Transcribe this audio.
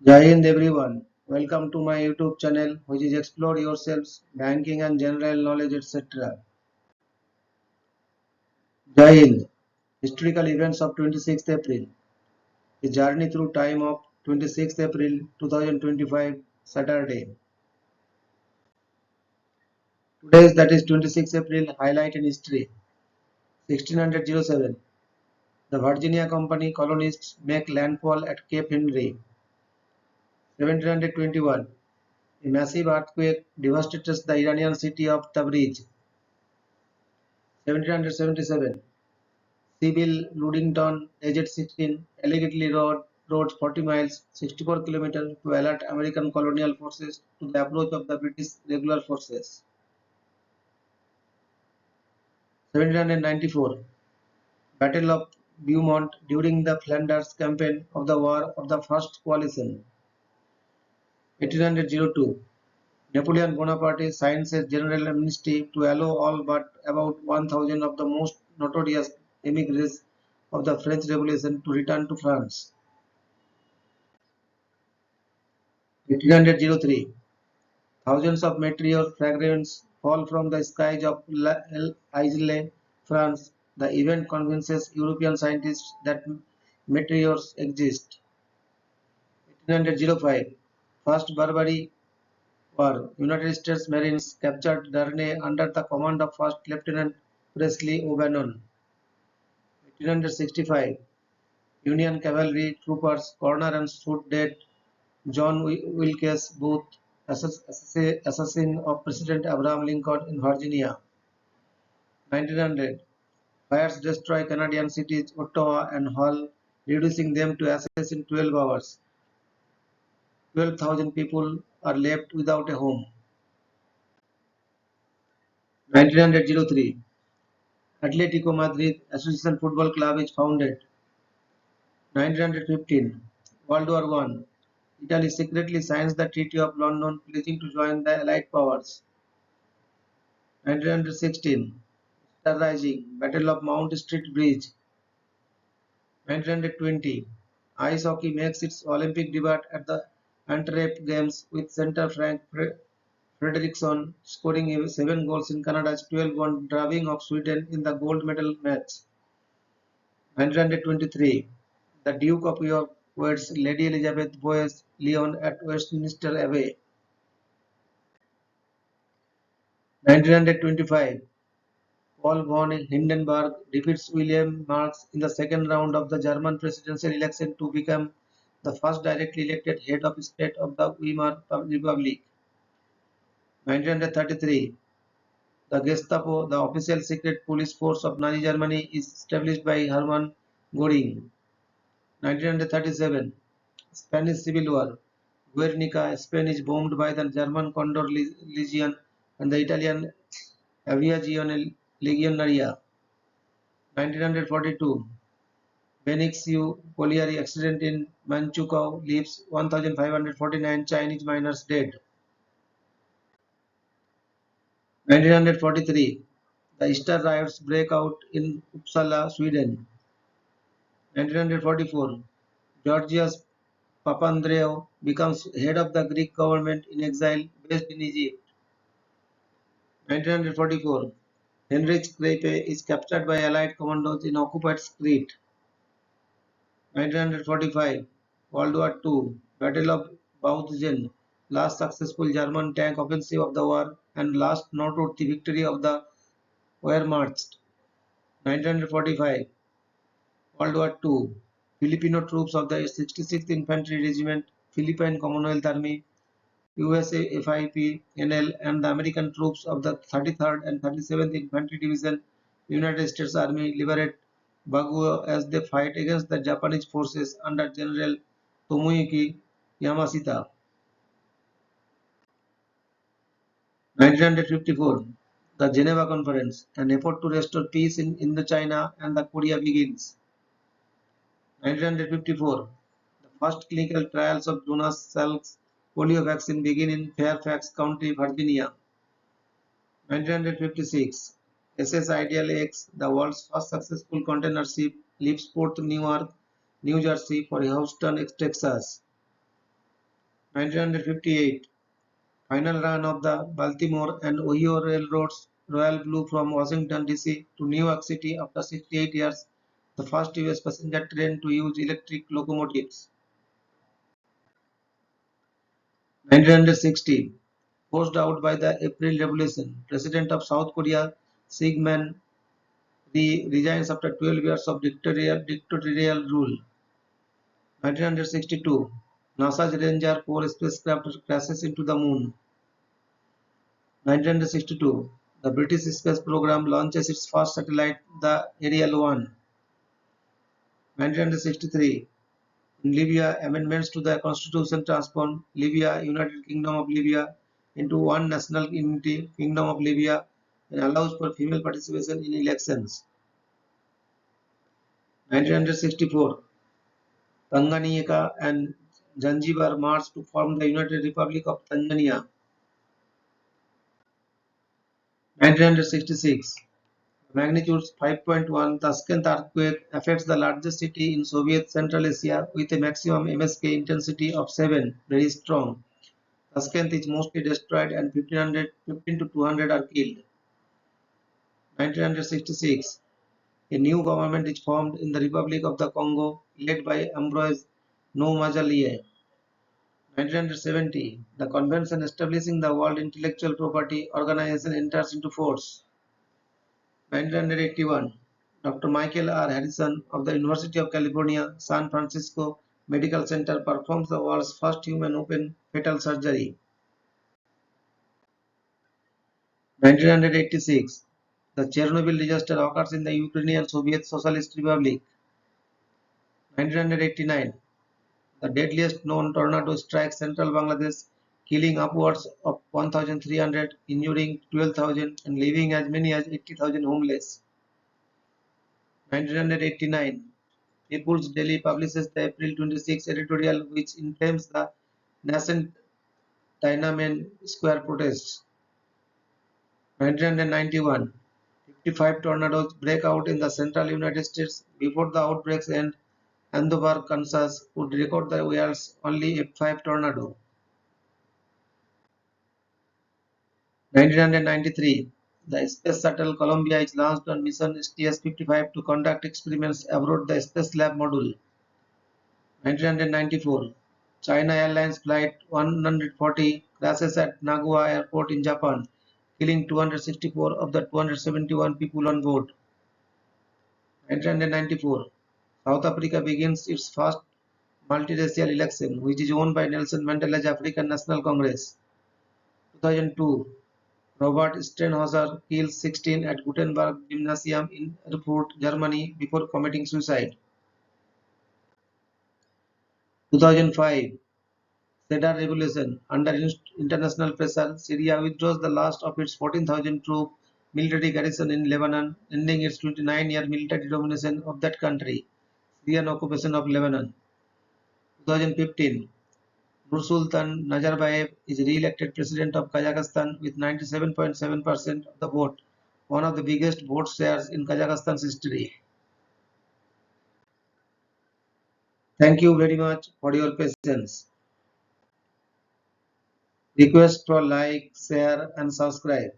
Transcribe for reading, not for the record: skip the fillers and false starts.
Jai Hind everyone. Welcome to my YouTube channel which is Explore Yourselves, Banking and General Knowledge etc. Jai Hind. Historical events of 26th April. The journey through time of 26th April 2025 Saturday. Today that is 26th April highlight in history. 1607. The Virginia Company colonists make landfall at Cape Henry. 1721. A massive earthquake devastates the Iranian city of Tabriz. 1777. Sybil Ludington, aged 16, allegedly rode 40 miles (64 kilometers) to alert American colonial forces to the approach of the British regular forces. 1794 Battle of Beaumont during the Flanders Campaign of the War of the First Coalition. 1802 Napoleon Bonaparte signs a general amnesty to allow all but about 1,000 of the most notorious emigres of the French Revolution to return to France. 1803 Thousands of meteor fragments fall from the skies of L'Isle, France. The event convinces European scientists that meteors exist. 1805 First Barbary War. United States Marines captured Darnay under the command of First Lieutenant Presley O'Bannon. 1865 Union cavalry troopers corner and shoot dead John Wilkes Booth, assassin of President Abraham Lincoln in Virginia. 1900 Fires destroy Canadian cities Ottawa and Hull, reducing them to ashes in 12 hours. 12,000 people are left without a home. 1903 Atletico Madrid Association Football Club is founded. 1915 World War I Italy secretly signs the Treaty of London, pledging to join the Allied powers. 1916 Star Rising, Battle of Mount Street Bridge. 1920 Ice hockey makes its Olympic debut at the Antwerp Games with center Frank Fredriksson scoring 7 goals in Canada's 12-1 driving of Sweden in the gold medal match. 1923 The Duke of York weds Lady Elizabeth Boyce Lyon at Westminster Abbey. 1925 Paul von Hindenburg defeats William Marx in the second round of the German presidential election to become the first directly elected head of state of the Weimar Republic. 1933 The Gestapo, the official secret police force of Nazi Germany, is established by Hermann Göring. 1937 Spanish Civil War. Guernica, Spain is bombed by the German Condor Legion and the Italian Aviazione Legionaria. 1942 Benicio colliery accident in Manchukuo leaves 1,549 Chinese miners dead. 1943 The Easter riots break out in Uppsala, Sweden. 1944 Georgios Papandreou becomes head of the Greek government in exile based in Egypt. 1944 Heinrich Kreipe is captured by Allied commandos in occupied Crete. 1945 World War II Battle of Bautzen, last successful German tank offensive of the war and last noteworthy victory of the Wehrmacht. 1945 World War II Filipino troops of the 66th Infantry Regiment, Philippine Commonwealth Army, USAFIP NL and the American troops of the 33rd and 37th Infantry Division, United States Army liberate Baguio as they fight against the Japanese forces under General Tomoyuki Yamashita. 1954 The Geneva Conference, an effort to restore peace in Indochina and the Korea begins. 1954 The first clinical trials of Jonas Salk's polio vaccine begin in Fairfax County, Virginia. 1956 SS Ideal X, the world's first successful container ship, leaves Port Newark, New Jersey for Houston, Texas. 1958. Final run of the Baltimore and Ohio Railroad's Royal Blue from Washington, D.C. to New York City after 68 years, the first U.S. passenger train to use electric locomotives. 1960. Forced out by the April Revolution, President of South Korea Syngman Rhee resigns after 12 years of dictatorial rule. 1962. NASA's Ranger 4 spacecraft crashes into the moon. 1962. The British space program launches its first satellite, the Ariel 1. 1963. In Libya, amendments to the constitution transformed Libya, United Kingdom of Libya, into one national unity, Kingdom of Libya, and allows for female participation in elections. 1964. Tanganyika and Zanzibar merged to form the United Republic of Tanzania. 1966. Magnitude 5.1 Tashkent earthquake affects the largest city in Soviet Central Asia with a maximum MSK intensity of 7, very strong. Tashkent is mostly destroyed and 15 to 200 are killed. 1966. A new government is formed in the Republic of the Congo led by Ambroise Noumajalie. 1970. The convention establishing the World Intellectual Property Organization enters into force. 1981. Dr. Michael R. Harrison of the University of California, San Francisco Medical Center performs the world's first human open fetal surgery. 1986. The Chernobyl disaster occurs in the Ukrainian Soviet Socialist Republic. 1989. The deadliest known tornado strikes central Bangladesh, killing upwards of 1,300, injuring 12,000, and leaving as many as 80,000 homeless. 1989. People's Daily publishes the April 26 editorial which inflames the nascent Tiananmen Square protests. 1991. 55 tornadoes break out in the central United States. Before the outbreaks end, Andover, Kansas would record the world's only F5 tornado. 1993. The Space Shuttle Columbia is launched on mission STS-55 to conduct experiments aboard the Space Lab module. 1994. China Airlines Flight 140 crashes at Nagawa Airport in Japan, killing 264 of the 271 people on board. 1994. South Africa begins its first multiracial election, which is won by Nelson Mandela's African National Congress. 2002. Robert Steinhauser kills 16 at Gutenberg Gymnasium in Erfurt, Germany before committing suicide. 2005. Cedar Revolution. Under international pressure, Syria withdraws the last of its 14,000 troop military garrison in Lebanon, ending its 29-year military domination of that country. Syrian occupation of Lebanon. 2015. Nursultan Nazarbayev is re-elected president of Kazakhstan with 97.7% of the vote, one of the biggest vote shares in Kazakhstan's history. Thank you very much for your patience. Request for like, share and subscribe.